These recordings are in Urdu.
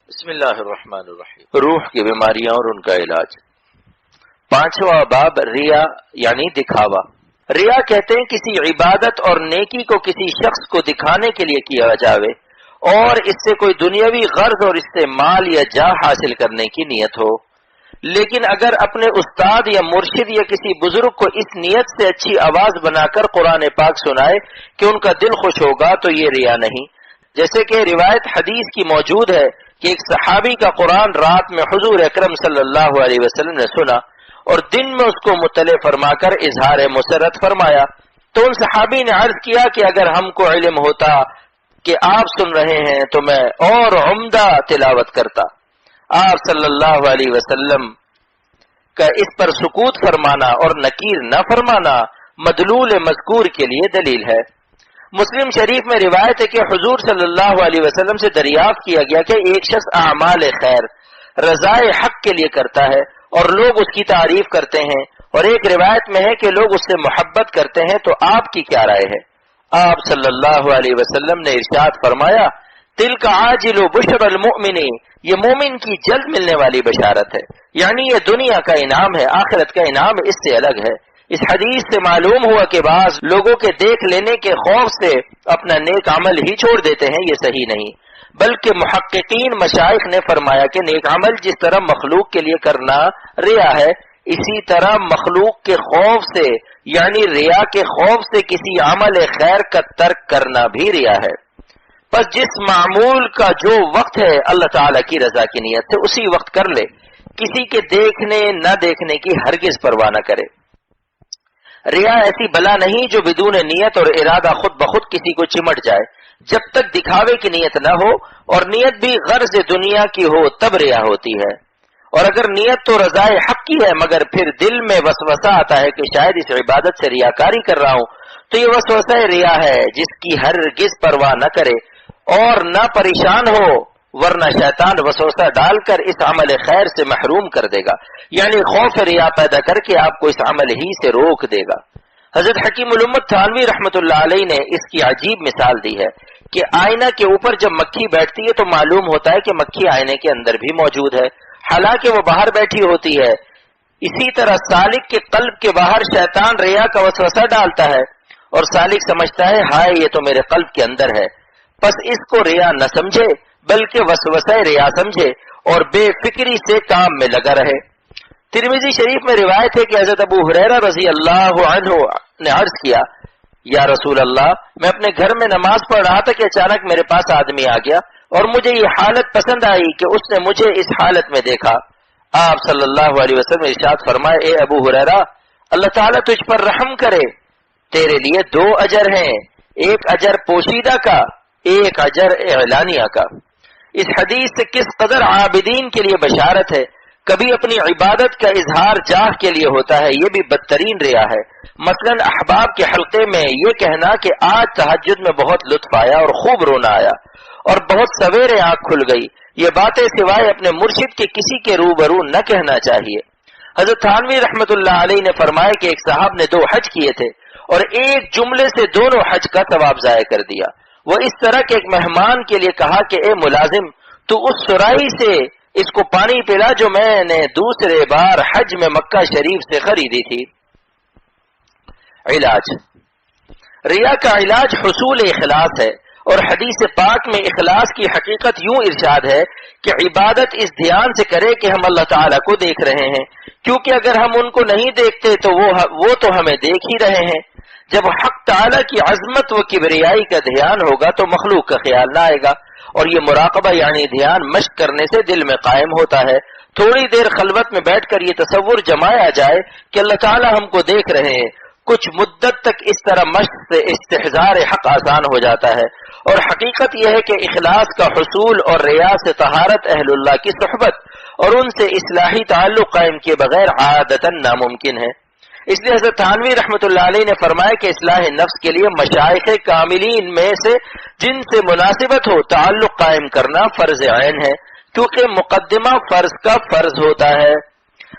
بسم اللہ الرحمن الرحیم۔ روح کی بیماریاں اور ان کا علاج۔ 5واں باب ریا یعنی دکھاوا۔ ریا کہتے ہیں کسی عبادت اور نیکی کو کسی شخص کو دکھانے کے لیے کیا جاوے اور اس سے کوئی دنیاوی غرض اور اس سے مال یا جاہ حاصل کرنے کی نیت ہو، لیکن اگر اپنے استاد یا مرشد یا کسی بزرگ کو اس نیت سے اچھی آواز بنا کر قرآن پاک سنائے کہ ان کا دل خوش ہوگا تو یہ ریا نہیں۔ جیسے کہ روایت حدیث کی موجود ہے کہ ایک صحابی کا قرآن رات میں حضور اکرم صلی اللہ علیہ وسلم نے سنا اور دن میں اس کو مطلع فرما کر اظہار مسرت فرمایا، تو ان صحابی نے عرض کیا کہ اگر ہم کو علم ہوتا کہ آپ سن رہے ہیں تو میں اور عمدہ تلاوت کرتا۔ آپ صلی اللہ علیہ وسلم کا اس پر سکوت فرمانا اور نکیر نہ فرمانا مدلول مذکور کے لیے دلیل ہے۔ مسلم شریف میں روایت ہے کہ حضور صلی اللہ علیہ وسلم سے دریافت کیا گیا کہ ایک شخص اعمال خیر رضائے حق کے لیے کرتا ہے اور لوگ اس کی تعریف کرتے ہیں، اور ایک روایت میں ہے کہ لوگ اس سے محبت کرتے ہیں، تو آپ کی کیا رائے ہے؟ آپ صلی اللہ علیہ وسلم نے ارشاد فرمایا، تلک عاجل بشر المؤمن، یہ مومن کی جلد ملنے والی بشارت ہے، یعنی یہ دنیا کا انعام ہے، آخرت کا انعام اس سے الگ ہے۔ اس حدیث سے معلوم ہوا کہ بعض لوگوں کے دیکھ لینے کے خوف سے اپنا نیک عمل ہی چھوڑ دیتے ہیں، یہ صحیح نہیں، بلکہ محققین مشائخ نے فرمایا کہ نیک عمل جس طرح مخلوق کے لیے کرنا ریا ہے، اسی طرح مخلوق کے خوف سے یعنی ریا کے خوف سے کسی عمل خیر کا ترک کرنا بھی ریا ہے۔ بس جس معمول کا جو وقت ہے اللہ تعالی کی رضا کی نیت سے اسی وقت کر لے، کسی کے دیکھنے نہ دیکھنے کی ہرگز پرواہ نہ کرے۔ ریا ایسی بلا نہیں جو بدون نیت اور ارادہ خود بخود کسی کو چمٹ جائے، جب تک دکھاوے کی نیت نہ ہو اور نیت بھی غرض دنیا کی ہو تب ریا ہوتی ہے۔ اور اگر نیت تو رضائے حق کی ہے مگر پھر دل میں وسوسہ آتا ہے کہ شاید اس عبادت سے ریاکاری کر رہا ہوں، تو یہ وسوسہ ریا ہے جس کی ہرگز پرواہ نہ کرے اور نہ پریشان ہو، ورنہ شیطان وسوسہ ڈال کر اس عمل خیر سے محروم کر دے گا، یعنی خوف ریا پیدا کر کے آپ کو اس عمل ہی سے روک دے گا۔ حضرت حکیم الامت تھانوی رحمۃ اللہ علیہ نے اس کی عجیب مثال دی ہے کہ آئینہ کے اوپر جب مکھی بیٹھتی ہے تو معلوم ہوتا ہے کہ مکھی آئینے کے اندر بھی موجود ہے، حالانکہ وہ باہر بیٹھی ہوتی ہے۔ اسی طرح سالک کے قلب کے باہر شیطان ریا کا وسوسہ ڈالتا ہے اور سالک سمجھتا ہے ہائے یہ تو میرے قلب کے اندر ہے، پس اس کو ریا نہ سمجھے بلکہ وسوسہ ریا سمجھے اور بے فکری سے کام میں لگا رہے۔ ترمذی شریف میں روایت ہے کہ حضرت ابو ہریرہ رضی اللہ عنہ نے عرض کیا، یا رسول اللہ، میں اپنے گھر میں نماز پڑھ رہا تھا کہ اچانک میرے پاس آدمی آ گیا اور مجھے یہ حالت پسند آئی کہ اس نے مجھے اس حالت میں دیکھا۔ آپ صلی اللہ علیہ وسلم ارشاد فرمائے، اے ابو ہریرہ، اللہ تعالیٰ تجھ پر رحم کرے، تیرے لیے 2 اجر ہیں، ایک اجر پوشیدہ کا، ایک اجر اعلانیہ کا۔ اس حدیث سے کس قدر عابدین کے لیے بشارت ہے۔ کبھی اپنی عبادت کا اظہار جاہ کے لیے ہوتا ہے، یہ بھی بدترین ریا ہے۔ مثلا احباب کے حلقے میں یہ کہنا کہ آج تہجد میں بہت لطف آیا اور خوب رونا آیا اور بہت سویرے آنکھ کھل گئی، یہ باتیں سوائے اپنے مرشد کے کسی کے روبرو نہ کہنا چاہیے۔ حضرت تھانوی رحمۃ اللہ علیہ نے فرمایا کہ ایک صاحب نے 2 حج کیے تھے اور ایک جملے سے دونوں حج کا ثواب ضائع کر دیا۔ وہ اس طرح کے ایک مہمان کے لیے کہا کہ اے ملازم، تو اس سرائی سے اس کو پانی پلا جو میں نے دوسرے بار حج میں مکہ شریف سے خریدی تھی۔ علاج۔ ریا کا علاج حصول اخلاص ہے، اور حدیث پاک میں اخلاص کی حقیقت یوں ارشاد ہے کہ عبادت اس دھیان سے کرے کہ ہم اللہ تعالیٰ کو دیکھ رہے ہیں، کیونکہ اگر ہم ان کو نہیں دیکھتے تو وہ تو ہمیں دیکھ ہی رہے ہیں۔ جب حق تعالیٰ کی عظمت و کبریائی کا دھیان ہوگا تو مخلوق کا خیال نہ آئے گا، اور یہ مراقبہ یعنی دھیان مشق کرنے سے دل میں قائم ہوتا ہے۔ تھوڑی دیر خلوت میں بیٹھ کر یہ تصور جمایا جائے کہ اللہ تعالیٰ ہم کو دیکھ رہے ہیں، کچھ مدت تک اس طرح مشق سے استحضار حق آسان ہو جاتا ہے۔ اور حقیقت یہ ہے کہ اخلاص کا حصول اور ریا سے طہارت اہل اللہ کی صحبت اور ان سے اصلاحی تعلق قائم کیے بغیر عادتاً ناممکن ہے۔ اس لیے حضرت تھانوی رحمۃ اللہ علیہ نے فرمایا کہ اصلاح نفس کے لیے مشائخ کاملین میں سے جن سے مناسبت ہو تعلق قائم کرنا فرض عین ہے، کیونکہ مقدمہ فرض کا فرض ہوتا ہے۔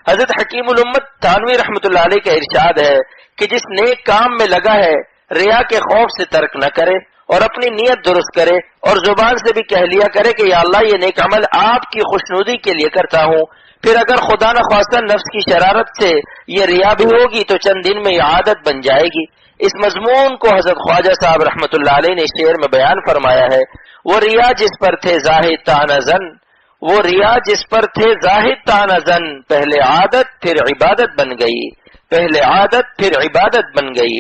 حضرت حکیم الامت تھانوی رحمۃ اللہ علیہ کا ارشاد ہے کہ جس نیک کام میں لگا ہے ریا کے خوف سے ترک نہ کرے اور اپنی نیت درست کرے اور زبان سے بھی کہہ لیا کرے کہ یا اللہ یہ نیک عمل آپ کی خوشنودی کے لیے کرتا ہوں. پھر اگر خدا نخواستہ نفس کی شرارت سے یہ ریا بھی ہوگی تو چند دن میں یہ عادت بن جائے گی. اس مضمون کو حضرت خواجہ صاحب رحمۃ اللہ علیہ نے شعر میں بیان فرمایا ہے. وہ ریا جس پر تھے زاہد تانزن، وہ ریا جس پر تھے زاہد تانزن، پہلے عادت پھر عبادت بن گئی، پہلے عادت پھر عبادت بن گئی.